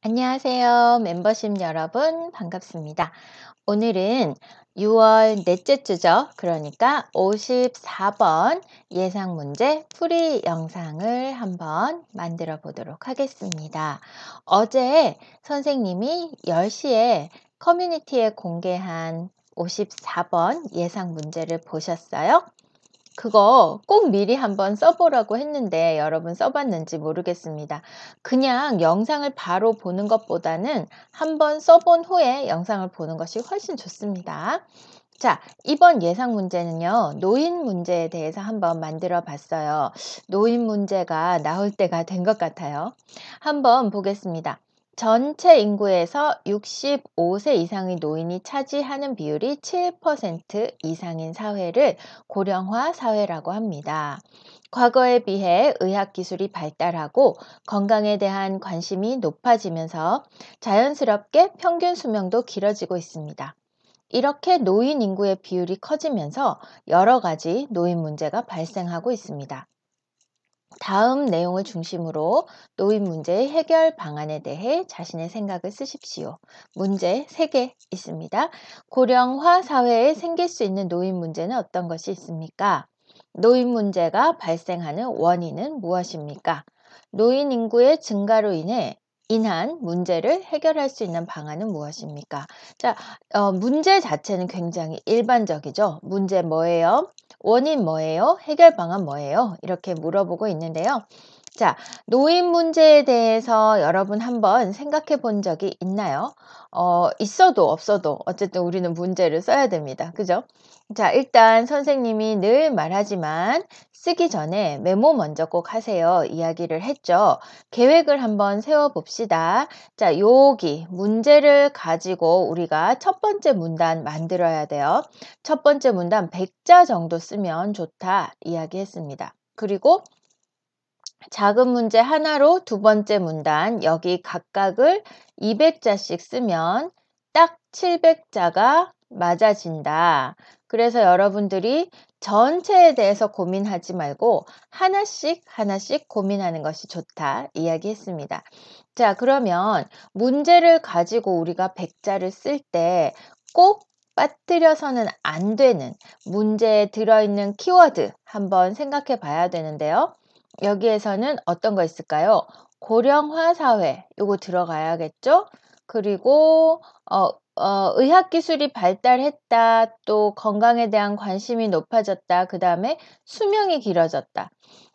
안녕하세요. 멤버십 여러분, 반갑습니다. 오늘은 6월 넷째 주죠. 그러니까 54번 예상 문제 풀이 영상을 한번 만들어 보도록 하겠습니다. 어제 선생님이 10시에 커뮤니티에 공개한 54번 예상 문제를 보셨어요? 그거 꼭 미리 한번 써보라고 했는데 여러분 써봤는지 모르겠습니다. 그냥 영상을 바로 보는 것보다는 한번 써본 후에 영상을 보는 것이 훨씬 좋습니다. 자, 이번 예상 문제는요, 노인 문제에 대해서 한번 만들어 봤어요. 노인 문제가 나올 때가 된 것 같아요. 한번 보겠습니다. 전체 인구에서 65세 이상의 노인이 차지하는 비율이 7% 이상인 사회를 고령화 사회라고 합니다. 과거에 비해 의학기술이 발달하고 건강에 대한 관심이 높아지면서 자연스럽게 평균 수명도 길어지고 있습니다. 이렇게 노인 인구의 비율이 커지면서 여러 가지 노인 문제가 발생하고 있습니다. 다음 내용을 중심으로 노인 문제의 해결 방안에 대해 자신의 생각을 쓰십시오. 문제 3개 있습니다. 고령화 사회에 생길 수 있는 노인 문제는 어떤 것이 있습니까? 노인 문제가 발생하는 원인은 무엇입니까? 노인 인구의 증가로 인한 문제를 해결할 수 있는 방안은 무엇입니까? 자, 문제 자체는 굉장히 일반적이죠. 문제 뭐예요? 원인 뭐예요? 해결 방안 뭐예요? 이렇게 물어보고 있는데요. 자, 노인 문제에 대해서 여러분 한번 생각해 본 적이 있나요? 있어도 없어도 어쨌든 우리는 문제를 써야 됩니다. 그죠? 자, 일단 선생님이 늘 말하지만 쓰기 전에 메모 먼저 꼭 하세요. 이야기를 했죠. 계획을 한번 세워봅시다. 자, 여기 문제를 가지고 우리가 첫 번째 문단 만들어야 돼요. 첫 번째 문단 100자 정도 쓰면 좋다 이야기했습니다. 그리고 작은 문제 하나로 두 번째 문단 여기 각각을 200자씩 쓰면 딱 700자가 맞아진다. 그래서 여러분들이 전체에 대해서 고민하지 말고 하나씩 하나씩 고민하는 것이 좋다 이야기했습니다. 자, 그러면 문제를 가지고 우리가 100자를 쓸 때 꼭 빠뜨려서는 안 되는 문제에 들어있는 키워드 한번 생각해 봐야 되는데요. 여기에서는 어떤 거 있을까요? 고령화 사회, 요거 들어가야겠죠? 그리고 의학기술이 발달했다, 또 건강에 대한 관심이 높아졌다, 그 다음에 수명이 길어졌다.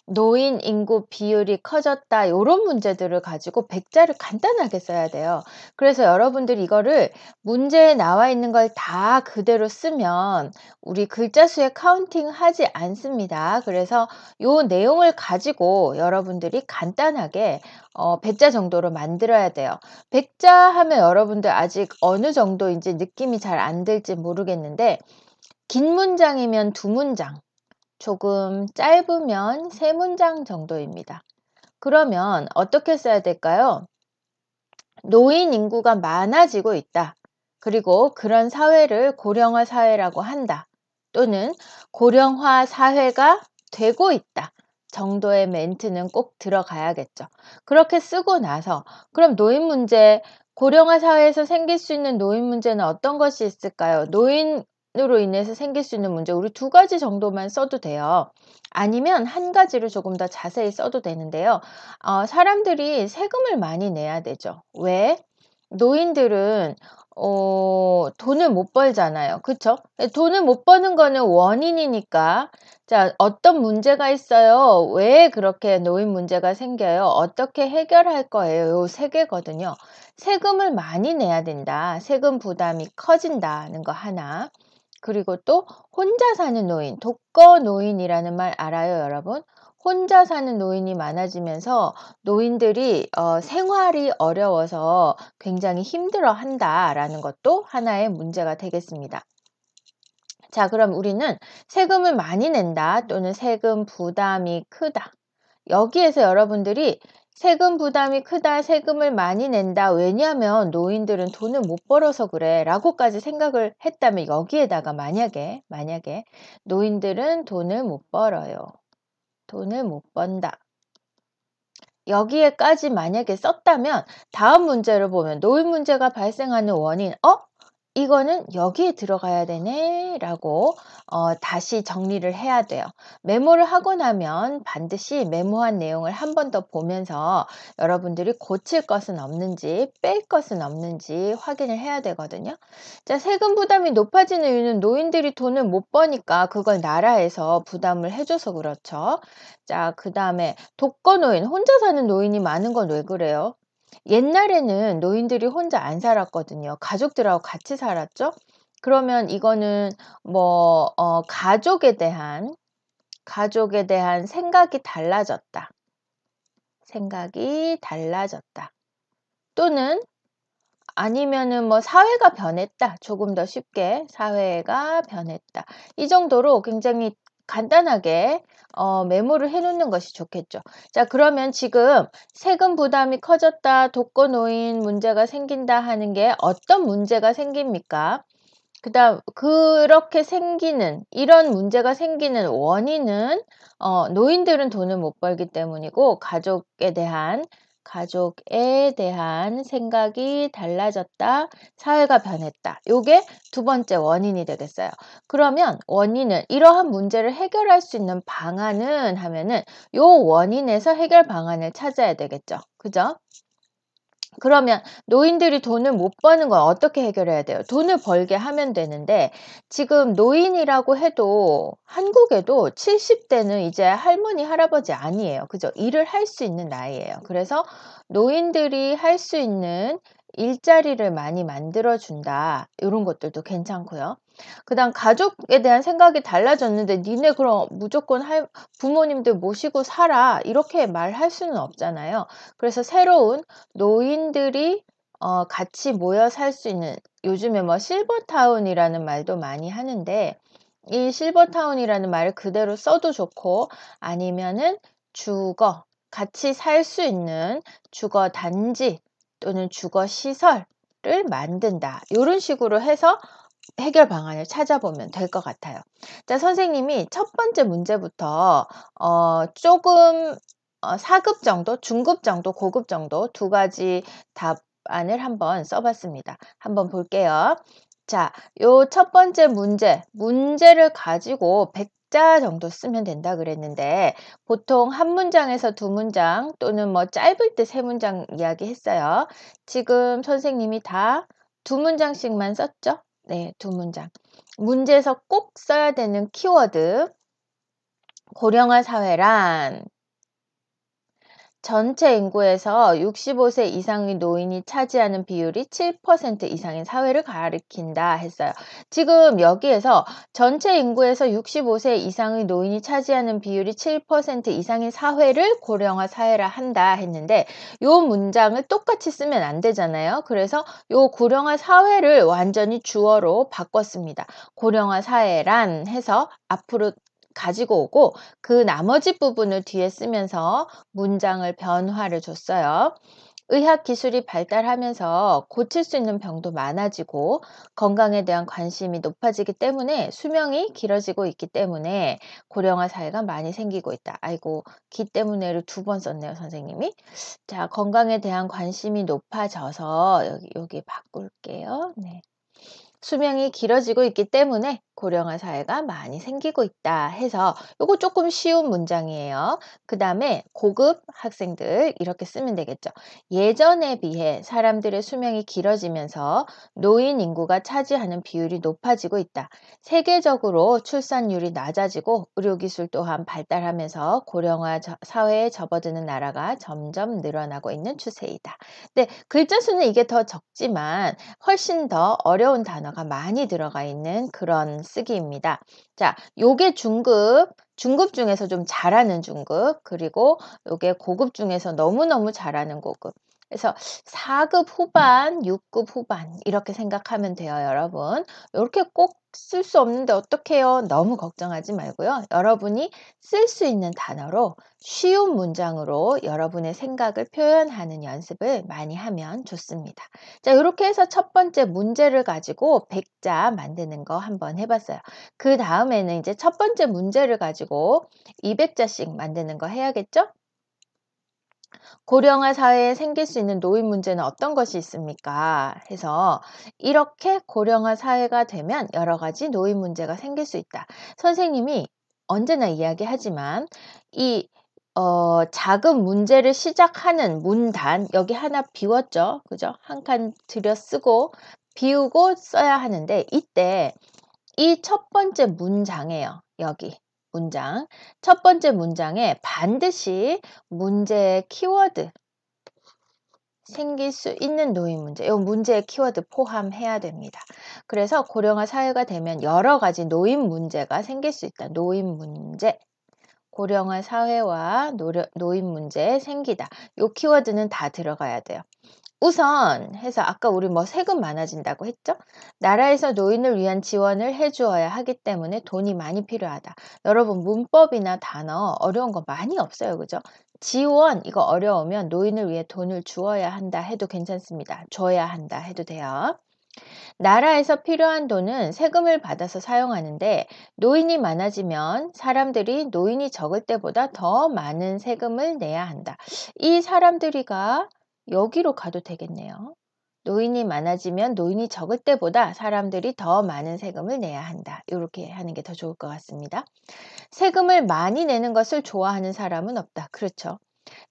노인 인구 비율이 커졌다. 이런 문제들을 가지고 100자를 간단하게 써야 돼요. 그래서 여러분들이 이거를 문제에 나와 있는 걸 다 그대로 쓰면 우리 글자 수에 카운팅 하지 않습니다. 그래서 이 내용을 가지고 여러분들이 간단하게 100자 정도로 만들어야 돼요. 100자 하면 여러분들 아직 어느 정도인지 느낌이 잘 안 들지 모르겠는데 긴 문장이면 2문장, 조금 짧으면 3문장 정도입니다. 그러면 어떻게 써야 될까요? 노인 인구가 많아지고 있다. 그리고 그런 사회를 고령화 사회라고 한다. 또는 고령화 사회가 되고 있다. 정도의 멘트는 꼭 들어가야겠죠. 그렇게 쓰고 나서 그럼 노인 문제, 고령화 사회에서 생길 수 있는 노인 문제는 어떤 것이 있을까요? 노인으로 인해서 생길 수 있는 문제 우리 2가지 정도만 써도 돼요. 아니면 한 가지를 조금 더 자세히 써도 되는데요. 사람들이 세금을 많이 내야 되죠. 왜? 노인들은 돈을 못 벌잖아요. 그쵸? 돈을 못 버는 거는 원인이니까. 자, 어떤 문제가 있어요? 왜 그렇게 노인 문제가 생겨요? 어떻게 해결할 거예요? 요 3개거든요. 세금을 많이 내야 된다. 세금 부담이 커진다는 거 하나. 그리고 또 혼자 사는 노인, 독거 노인이라는 말 알아요, 여러분? 혼자 사는 노인이 많아지면서 노인들이 생활이 어려워서 굉장히 힘들어 한다라는 것도 하나의 문제가 되겠습니다. 자, 그럼 우리는 세금을 많이 낸다 또는 세금 부담이 크다. 여기에서 여러분들이 세금 부담이 크다, 세금을 많이 낸다. 왜냐하면 노인들은 돈을 못 벌어서 그래 라고까지 생각을 했다면 여기에다가 만약에 노인들은 돈을 못 벌어요. 돈을 못 번다. 여기에까지 만약에 썼다면 다음 문제를 보면 노인 문제가 발생하는 원인, 이거는 여기에 들어가야 되네 라고 다시 정리를 해야 돼요. 메모를 하고 나면 반드시 메모한 내용을 한 번 더 보면서 여러분들이 고칠 것은 없는지 뺄 것은 없는지 확인을 해야 되거든요. 자, 세금 부담이 높아지는 이유는 노인들이 돈을 못 버니까 그걸 나라에서 부담을 해줘서 그렇죠. 자, 그 다음에 독거노인, 혼자 사는 노인이 많은 건 왜 그래요? 옛날에는 노인들이 혼자 안 살았거든요. 가족들하고 같이 살았죠. 그러면 이거는 뭐 가족에 대한 생각이 달라졌다. 생각이 달라졌다. 또는 아니면은 뭐 사회가 변했다. 조금 더 쉽게 사회가 변했다. 이 정도로 굉장히 간단하게 메모를 해 놓는 것이 좋겠죠. 자, 그러면 지금 세금 부담이 커졌다, 독거노인 문제가 생긴다 하는 게 어떤 문제가 생깁니까? 그다음 그렇게 생기는 이런 문제가 생기는 원인은 노인들은 돈을 못 벌기 때문이고 가족에 대한 생각이 달라졌다, 사회가 변했다. 요게 두 번째 원인이 되겠어요. 그러면 원인은 이러한 문제를 해결할 수 있는 방안은 하면은 요 원인에서 해결 방안을 찾아야 되겠죠. 그죠? 그러면 노인들이 돈을 못 버는 건 어떻게 해결해야 돼요? 돈을 벌게 하면 되는데 지금 노인이라고 해도 한국에도 70대는 이제 할머니, 할아버지 아니에요. 그죠? 일을 할 수 있는 나이예요. 그래서 노인들이 할 수 있는 일자리를 많이 만들어준다. 이런 것들도 괜찮고요. 그 다음 가족에 대한 생각이 달라졌는데 니네 그럼 무조건 부모님들 모시고 살아. 이렇게 말할 수는 없잖아요. 그래서 새로운 노인들이 같이 모여 살 수 있는 요즘에 뭐 실버타운이라는 말도 많이 하는데 이 실버타운이라는 말을 그대로 써도 좋고 아니면은 같이 살 수 있는 주거 단지 또는 주거 시설을 만든다. 이런 식으로 해서 해결 방안을 찾아보면 될 것 같아요. 자, 선생님이 첫 번째 문제부터 조금 4급 정도, 중급 정도, 고급 정도 두 가지 답안을 한번 써봤습니다. 한번 볼게요. 자, 요 첫 번째 문제를 가지고 100자 정도 쓰면 된다 그랬는데 보통 한 문장에서 두 문장 또는 뭐 짧을 때 세 문장 이야기했어요. 지금 선생님이 다 두 문장씩만 썼죠? 네, 두 문장. 문제에서 꼭 써야 되는 키워드. 고령화 사회란 전체 인구에서 65세 이상의 노인이 차지하는 비율이 7% 이상인 사회를 가리킨다 했어요. 지금 여기에서 전체 인구에서 65세 이상의 노인이 차지하는 비율이 7% 이상인 사회를 고령화 사회라 한다 했는데 요 문장을 똑같이 쓰면 안 되잖아요. 그래서 요 고령화 사회를 완전히 주어로 바꿨습니다. 고령화 사회란 해서 앞으로 가지고 오고 그 나머지 부분을 뒤에 쓰면서 문장을 변화를 줬어요. 의학 기술이 발달하면서 고칠 수 있는 병도 많아지고 건강에 대한 관심이 높아지기 때문에 수명이 길어지고 있기 때문에 고령화 사회가 많이 생기고 있다. 아이고, 기 때문에를 두 번 썼네요, 선생님이. 자, 건강에 대한 관심이 높아져서 여기 바꿀게요. 네. 수명이 길어지고 있기 때문에 고령화 사회가 많이 생기고 있다 해서 요거 조금 쉬운 문장이에요. 그 다음에 고급 학생들 이렇게 쓰면 되겠죠. 예전에 비해 사람들의 수명이 길어지면서 노인 인구가 차지하는 비율이 높아지고 있다. 세계적으로 출산율이 낮아지고 의료기술 또한 발달하면서 고령화 사회에 접어드는 나라가 점점 늘어나고 있는 추세이다. 네, 글자 수는 이게 더 적지만 훨씬 더 어려운 단어가 많이 들어가 있는 그런 쓰기입니다. 자, 요게 중급 중에서 좀 잘하는 중급, 그리고 요게 고급 중에서 너무너무 잘하는 고급. 그래서 4급 후반, 6급 후반 이렇게 생각하면 돼요, 여러분. 이렇게 꼭 쓸 수 없는데 어떡해요? 너무 걱정하지 말고요. 여러분이 쓸 수 있는 단어로 쉬운 문장으로 여러분의 생각을 표현하는 연습을 많이 하면 좋습니다. 자, 이렇게 해서 첫 번째 문제를 가지고 100자 만드는 거 한번 해봤어요. 그 다음에는 이제 첫 번째 문제를 가지고 200자씩 만드는 거 해야겠죠? 고령화 사회에 생길 수 있는 노인 문제는 어떤 것이 있습니까? 해서 이렇게 고령화 사회가 되면 여러 가지 노인 문제가 생길 수 있다. 선생님이 언제나 이야기하지만 이 작은 문제를 시작하는 문단 여기 하나 비웠죠. 그죠? 한 칸 들여 쓰고 비우고 써야 하는데 이때 이 첫 번째 문장이에요. 여기 문장. 첫 번째 문장에 반드시 문제의 키워드 생길 수 있는 노인 문제, 이 문제의 키워드 포함해야 됩니다. 그래서 고령화 사회가 되면 여러 가지 노인 문제가 생길 수 있다. 노인 문제. 고령화 사회와 노인 문제 생기다. 요 키워드는 다 들어가야 돼요. 우선 해서 아까 우리 뭐 세금 많아진다고 했죠? 나라에서 노인을 위한 지원을 해주어야 하기 때문에 돈이 많이 필요하다. 여러분 문법이나 단어 어려운 거 많이 없어요. 그죠? 지원 이거 어려우면 노인을 위해 돈을 주어야 한다 해도 괜찮습니다. 줘야 한다 해도 돼요. 나라에서 필요한 돈은 세금을 받아서 사용하는데 노인이 많아지면 사람들이 노인이 적을 때보다 더 많은 세금을 내야 한다. 이 사람들이가 여기로 가도 되겠네요. 노인이 많아지면 노인이 적을 때보다 사람들이 더 많은 세금을 내야 한다. 이렇게 하는 게 더 좋을 것 같습니다. 세금을 많이 내는 것을 좋아하는 사람은 없다. 그렇죠.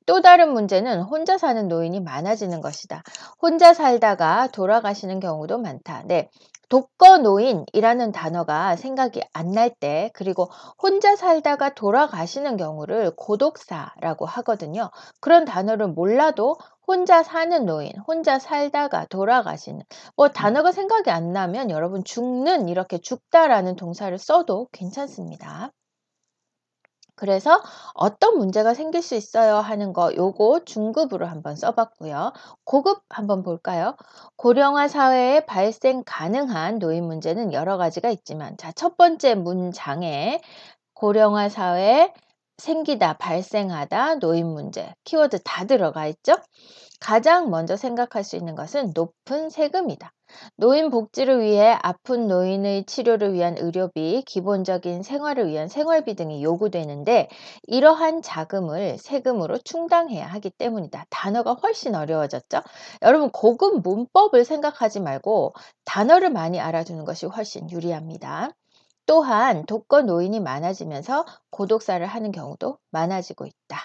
또 다른 문제는 혼자 사는 노인이 많아지는 것이다. 혼자 살다가 돌아가시는 경우도 많다. 네. 독거노인이라는 단어가 생각이 안 날 때, 그리고 혼자 살다가 돌아가시는 경우를 고독사라고 하거든요. 그런 단어를 몰라도 혼자 사는 노인, 혼자 살다가 돌아가시는, 뭐 단어가 생각이 안 나면 여러분 죽는, 이렇게 죽다라는 동사를 써도 괜찮습니다. 그래서 어떤 문제가 생길 수 있어요 하는 거 요거 중급으로 한번 써봤고요. 고급 한번 볼까요? 고령화 사회에 발생 가능한 노인 문제는 여러 가지가 있지만 자, 첫 번째 문장에 고령화 사회에 생기다, 발생하다, 노인 문제 키워드 다 들어가 있죠? 가장 먼저 생각할 수 있는 것은 높은 세금이다. 노인 복지를 위해 아픈 노인의 치료를 위한 의료비, 기본적인 생활을 위한 생활비 등이 요구되는데 이러한 자금을 세금으로 충당해야 하기 때문이다. 단어가 훨씬 어려워졌죠? 여러분 고급 문법을 생각하지 말고 단어를 많이 알아두는 것이 훨씬 유리합니다. 또한 독거 노인이 많아지면서 고독사를 하는 경우도 많아지고 있다.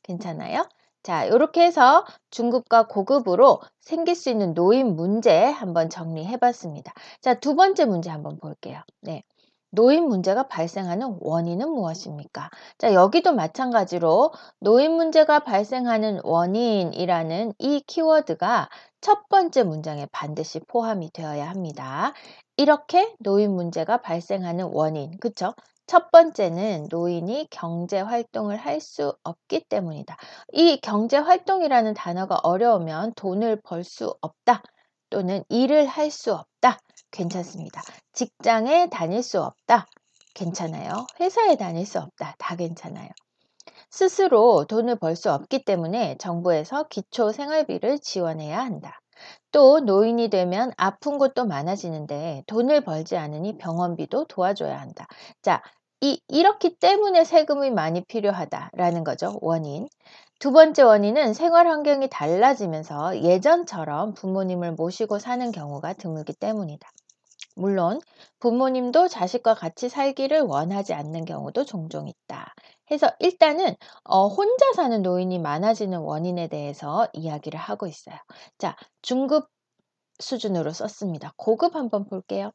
괜찮아요? 자, 이렇게 해서 중급과 고급으로 생길 수 있는 노인 문제 한번 정리해 봤습니다. 자, 두 번째 문제 한번 볼게요. 네. 노인 문제가 발생하는 원인은 무엇입니까? 자, 여기도 마찬가지로 노인 문제가 발생하는 원인이라는 이 키워드가 첫 번째 문장에 반드시 포함이 되어야 합니다. 이렇게 노인 문제가 발생하는 원인, 그쵸? 첫 번째는 노인이 경제 활동을 할 수 없기 때문이다. 이 경제 활동이라는 단어가 어려우면 돈을 벌 수 없다 또는 일을 할 수 없다. 괜찮습니다. 직장에 다닐 수 없다. 괜찮아요. 회사에 다닐 수 없다. 다 괜찮아요. 스스로 돈을 벌 수 없기 때문에 정부에서 기초 생활비를 지원해야 한다. 또 노인이 되면 아픈 것도 많아지는데 돈을 벌지 않으니 병원비도 도와줘야 한다. 자, 이렇기 때문에 세금이 많이 필요하다라는 거죠. 원인. 두 번째 원인은 생활 환경이 달라지면서 예전처럼 부모님을 모시고 사는 경우가 드물기 때문이다. 물론 부모님도 자식과 같이 살기를 원하지 않는 경우도 종종 있다. 해서 일단은 혼자 사는 노인이 많아지는 원인에 대해서 이야기를 하고 있어요. 자, 중급 수준으로 썼습니다. 고급 한번 볼게요.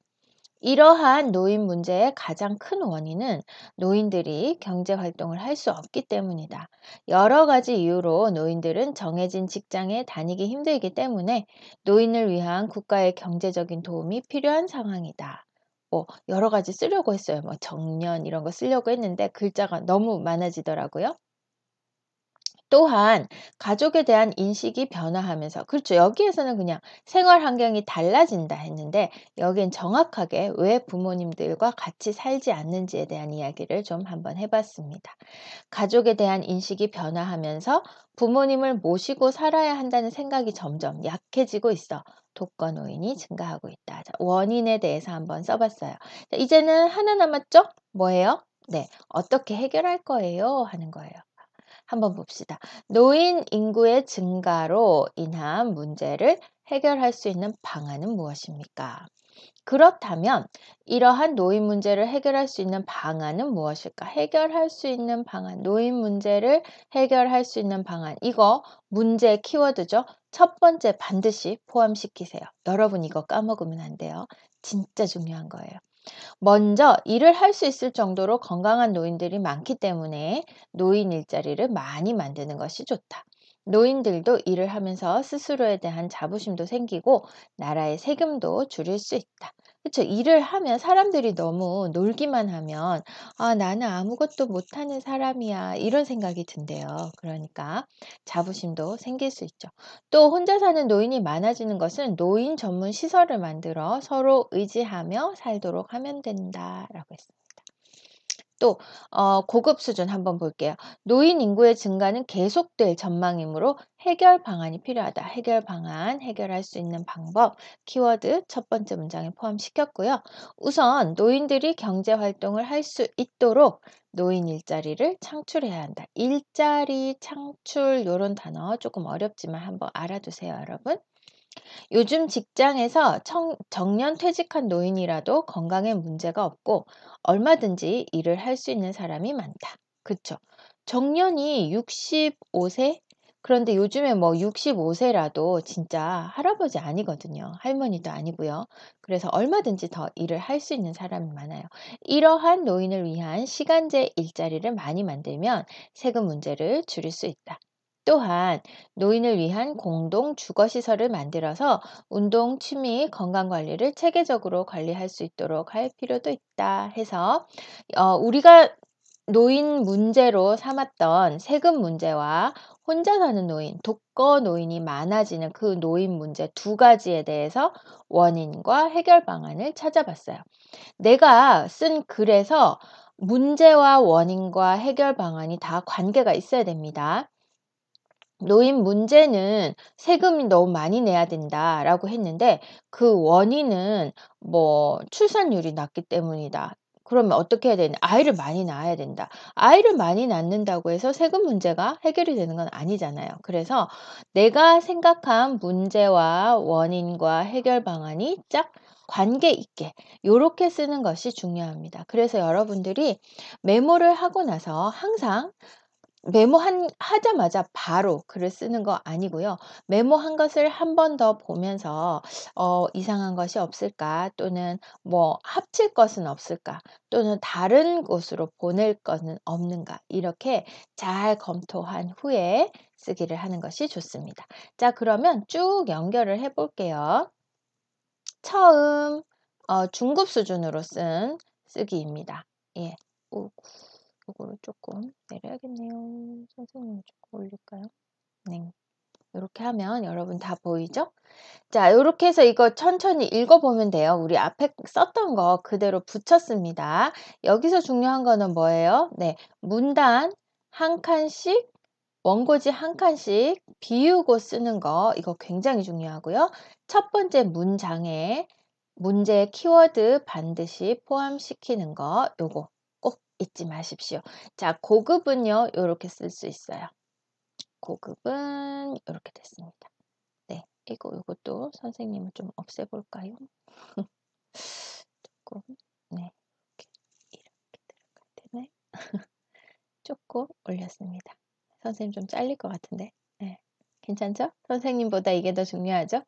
이러한 노인 문제의 가장 큰 원인은 노인들이 경제 활동을 할 수 없기 때문이다. 여러 가지 이유로 노인들은 정해진 직장에 다니기 힘들기 때문에 노인을 위한 국가의 경제적인 도움이 필요한 상황이다. 뭐 여러 가지 쓰려고 했어요. 뭐 정년 이런 거 쓰려고 했는데 글자가 너무 많아지더라고요. 또한 가족에 대한 인식이 변화하면서 그렇죠. 여기에서는 그냥 생활 환경이 달라진다 했는데 여긴 정확하게 왜 부모님들과 같이 살지 않는지에 대한 이야기를 좀 한번 해봤습니다. 가족에 대한 인식이 변화하면서 부모님을 모시고 살아야 한다는 생각이 점점 약해지고 있어. 독거노인이 증가하고 있다. 자, 원인에 대해서 한번 써봤어요. 자, 이제는 하나 남았죠? 뭐예요? 네, 어떻게 해결할 거예요? 하는 거예요. 한번 봅시다. 노인 인구의 증가로 인한 문제를 해결할 수 있는 방안은 무엇입니까? 그렇다면 이러한 노인 문제를 해결할 수 있는 방안은 무엇일까? 해결할 수 있는 방안, 노인 문제를 해결할 수 있는 방안. 이거 문제 키워드죠. 첫 번째 반드시 포함시키세요. 여러분 이거 까먹으면 안 돼요. 진짜 중요한 거예요. 먼저 일을 할 수 있을 정도로 건강한 노인들이 많기 때문에 노인 일자리를 많이 만드는 것이 좋다. 노인들도 일을 하면서 스스로에 대한 자부심도 생기고 나라의 세금도 줄일 수 있다. 그렇죠. 일을 하면 사람들이 너무 놀기만 하면 나는 아무것도 못하는 사람이야 이런 생각이 든대요. 그러니까 자부심도 생길 수 있죠. 또 혼자 사는 노인이 많아지는 것은 노인 전문 시설을 만들어 서로 의지하며 살도록 하면 된다라고 했습니다. 또 고급 수준 한번 볼게요. 노인 인구의 증가는 계속될 전망이므로 해결 방안이 필요하다. 해결 방안, 해결할 수 있는 방법, 키워드 첫 번째 문장에 포함시켰고요. 우선 노인들이 경제 활동을 할 수 있도록 노인 일자리를 창출해야 한다. 일자리, 창출 이런 단어 조금 어렵지만 한번 알아두세요, 여러분. 요즘 직장에서 정년 퇴직한 노인이라도 건강에 문제가 없고 얼마든지 일을 할 수 있는 사람이 많다. 그쵸? 정년이 65세? 그런데 요즘에 뭐 65세라도 진짜 할아버지 아니거든요. 할머니도 아니고요. 그래서 얼마든지 더 일을 할 수 있는 사람이 많아요. 이러한 노인을 위한 시간제 일자리를 많이 만들면 세금 문제를 줄일 수 있다. 또한 노인을 위한 공동 주거시설을 만들어서 운동, 취미, 건강관리를 체계적으로 관리할 수 있도록 할 필요도 있다 해서 우리가 노인 문제로 삼았던 세금 문제와 혼자 사는 노인, 독거 노인이 많아지는 그 노인 문제 두 가지에 대해서 원인과 해결 방안을 찾아봤어요. 내가 쓴 글에서 문제와 원인과 해결 방안이 다 관계가 있어야 됩니다. 노인 문제는 세금이 너무 많이 내야 된다라고 했는데 그 원인은 뭐 출산율이 낮기 때문이다. 그러면 어떻게 해야 되냐? 아이를 많이 낳아야 된다. 아이를 많이 낳는다고 해서 세금 문제가 해결이 되는 건 아니잖아요. 그래서 내가 생각한 문제와 원인과 해결 방안이 짝 관계 있게 요렇게 쓰는 것이 중요합니다. 그래서 여러분들이 메모를 하고 나서 항상 하자마자 바로 글을 쓰는 거 아니고요. 메모한 것을 한 번 더 보면서 이상한 것이 없을까? 또는 뭐 합칠 것은 없을까? 또는 다른 곳으로 보낼 것은 없는가? 이렇게 잘 검토한 후에 쓰기를 하는 것이 좋습니다. 자, 그러면 쭉 연결을 해 볼게요. 처음 중급 수준으로 쓴 쓰기입니다. 예. 요거를 조금 내려야겠네요. 선생님이 조금 올릴까요? 네. 이렇게 하면 여러분 다 보이죠? 자, 이렇게 해서 이거 천천히 읽어보면 돼요. 우리 앞에 썼던 거 그대로 붙였습니다. 여기서 중요한 거는 뭐예요? 네, 문단 한 칸씩, 원고지 한 칸씩 비우고 쓰는 거 이거 굉장히 중요하고요. 첫 번째 문장에 문제 키워드 반드시 포함시키는 거 요거 꼭 잊지 마십시오. 자, 고급은요, 이렇게 쓸 수 있어요. 고급은 이렇게 됐습니다. 네, 이것도 선생님을 좀 없애볼까요? 조금, 네, 이렇게 들어갈 테네. 조금 올렸습니다. 선생님 좀 잘릴 것 같은데. 네, 괜찮죠? 선생님보다 이게 더 중요하죠?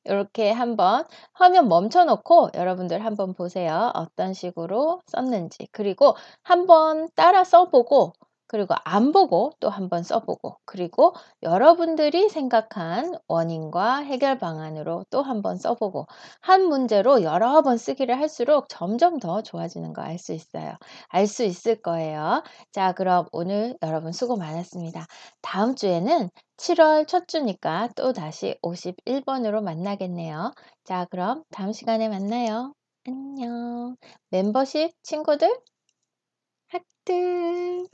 이렇게 한번 화면 멈춰놓고 여러분들 한번 보세요. 어떤 식으로 썼는지. 그리고 한번 따라 써보고 그리고 안 보고 또 한번 써보고 그리고 여러분들이 생각한 원인과 해결 방안으로 또 한번 써보고 한 문제로 여러 번 쓰기를 할수록 점점 더 좋아지는 거 알 수 있어요. 알 수 있을 거예요. 자, 그럼 오늘 여러분 수고 많았습니다. 다음 주에는 7월 첫 주니까 또 다시 51번으로 만나겠네요. 자, 그럼 다음 시간에 만나요. 안녕. 멤버십 친구들 하트.